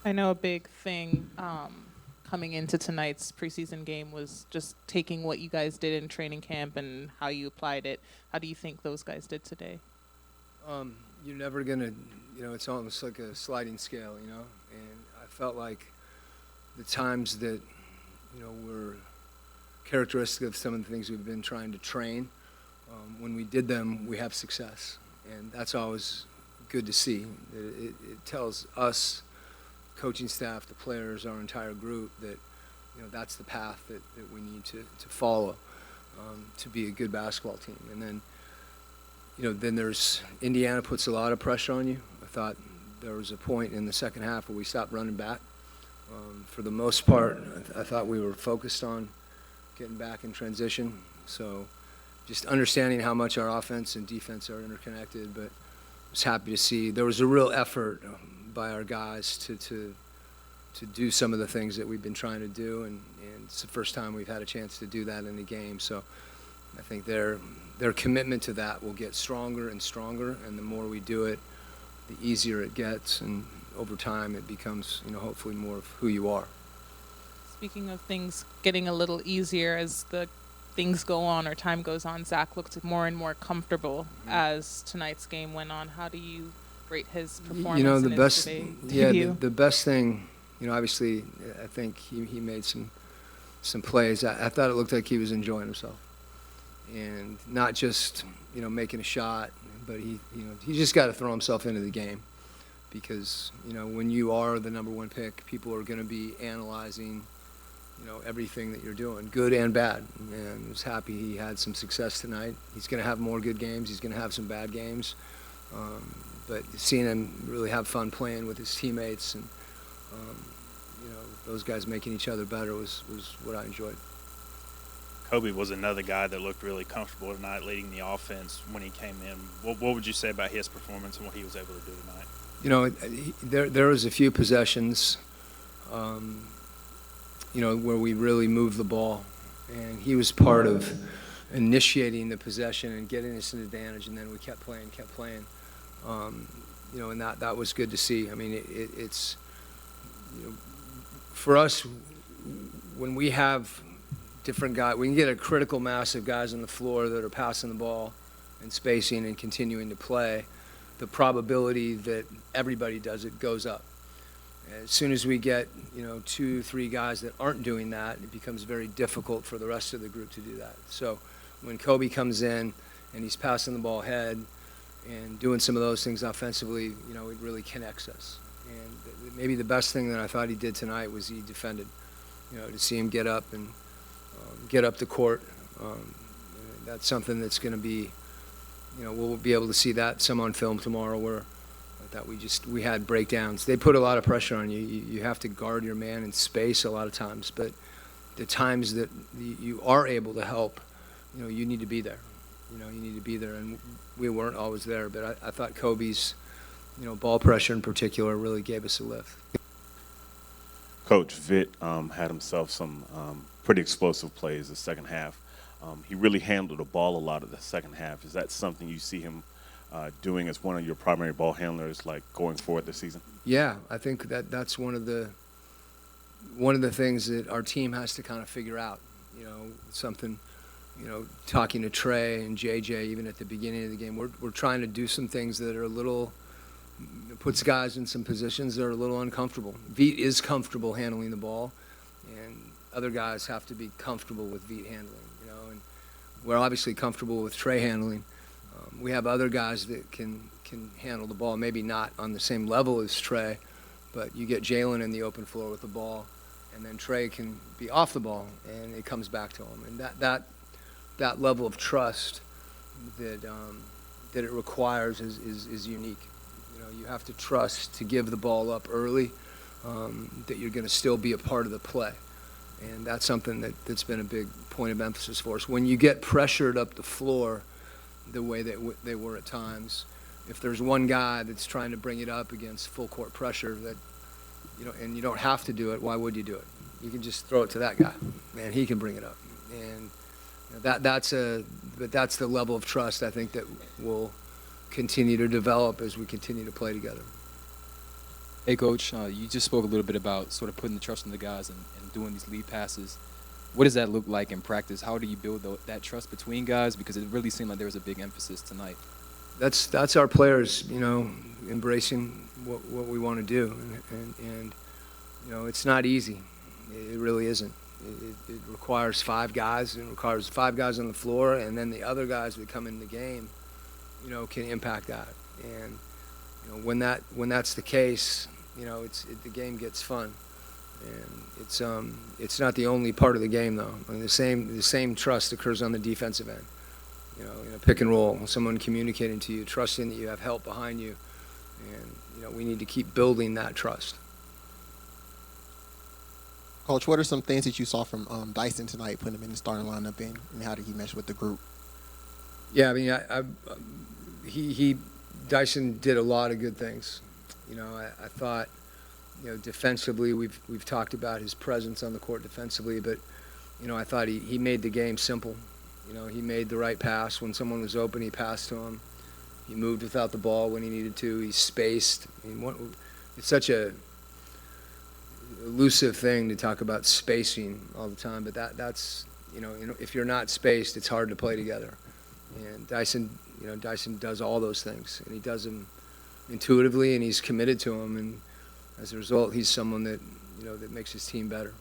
I know a big thing coming into tonight's preseason game was just taking what you guys did in training camp and how you applied it. How do you think those guys did today? You're never going to, it's almost like a sliding scale, and I felt like the times that, were characteristic of some of the things we've been trying to train, when we did them, we have success. And that's always good to see. It tells us, coaching staff, the players, our entire group, that that's the path that we need to follow to be a good basketball team. And then, then there's Indiana puts a lot of pressure on you. I thought there was a point in the second half where we stopped running back. For the most part, I thought we were focused on getting back in transition. So just understanding how much our offense and defense are interconnected, but I was happy to see there was a real effort by our guys to do some of the things that we've been trying to do, and it's the first time we've had a chance to do that in the game. So I think their commitment to that will get stronger and stronger, and the more we do it, the easier it gets, and over time it becomes, hopefully more of who you are. Speaking of things getting a little easier as the things go on or time goes on, Zach looked more and more comfortable as tonight's game went on. How do you rate his performance? The best thing, obviously, I think he made some plays. I thought it looked like he was enjoying himself, and not just making a shot, but he just got to throw himself into the game, because when you are the number one pick, people are going to be analyzing everything that you're doing, good and bad. And I was happy he had some success tonight. He's going to have more good games. He's going to have some bad games. But seeing him really have fun playing with his teammates and, those guys making each other better was what I enjoyed. Kobe was another guy that looked really comfortable tonight leading the offense when he came in. What would you say about his performance and what he was able to do tonight? There was a few possessions, where we really moved the ball, and he was part of initiating the possession and getting us an advantage, and then we kept playing, and that was good to see. I mean, it's for us, when we have different guys, we can get a critical mass of guys on the floor that are passing the ball and spacing and continuing to play. The probability that everybody does it goes up. As soon as we get, 2-3 guys that aren't doing that, it becomes very difficult for the rest of the group to do that. So when Kobe comes in and he's passing the ball ahead and doing some of those things offensively, it really connects us. And maybe the best thing that I thought he did tonight was he defended, to see him get up and get up the court. That's something that's going to be, we'll be able to see that some on film tomorrow, where that we had breakdowns. They put a lot of pressure on you. You have to guard your man in space a lot of times, but the times that you are able to help, you need to be there. You need to be there, and we weren't always there. But I thought Kobe's, ball pressure in particular really gave us a lift. Coach Vitt had himself some pretty explosive plays the second half. He really handled the ball a lot of the second half. Is that something you see him doing as one of your primary ball handlers, like going forward this season? Yeah, I think that's one of the things that our team has to kind of figure out. Something, talking to Trae and JJ even at the beginning of the game, we're trying to do some things that are a little, puts guys in some positions that are a little uncomfortable. Veet is comfortable handling the ball, and other guys have to be comfortable with Veet handling. And we're obviously comfortable with Trae handling. We have other guys that can handle the ball, maybe not on the same level as Trae, but you get Jalen in the open floor with the ball, and then Trae can be off the ball, and it comes back to him. And that level of trust that it requires is unique. You have to trust to give the ball up early, that you're going to still be a part of the play. And that's something that's been a big point of emphasis for us. When you get pressured up the floor the way that they were at times, if there's one guy that's trying to bring it up against full court pressure, that and you don't have to do it, why would you do it? You can just throw it to that guy, and he can bring it up. And that's the level of trust I think that will continue to develop as we continue to play together. Hey, Coach, you just spoke a little bit about sort of putting the trust in the guys and doing these lead passes. What does that look like in practice? How do you build that trust between guys? Because it really seemed like there was a big emphasis tonight. That's our players, embracing what we want to do, and it's not easy. It really isn't. It requires 5 guys. It requires 5 guys on the floor, and then the other guys that come in the game, can impact that. And when that's the case, the game gets fun. And it's not the only part of the game though. I mean, the same trust occurs on the defensive end. In a pick and roll, someone communicating to you, trusting that you have help behind you, and we need to keep building that trust. Coach, what are some things that you saw from Dyson tonight, putting him in the starting lineup, and how did he mesh with the group? Yeah, I mean, Dyson did a lot of good things. I thought, defensively, we've talked about his presence on the court defensively, but I thought he made the game simple. He made the right pass when someone was open. He passed to him. He moved without the ball when he needed to. He spaced. I mean, it's such a elusive thing to talk about spacing all the time, but that's if you're not spaced, it's hard to play together. And Dyson does all those things, and he does them intuitively, and he's committed to them, and as a result, he's someone that that makes his team better.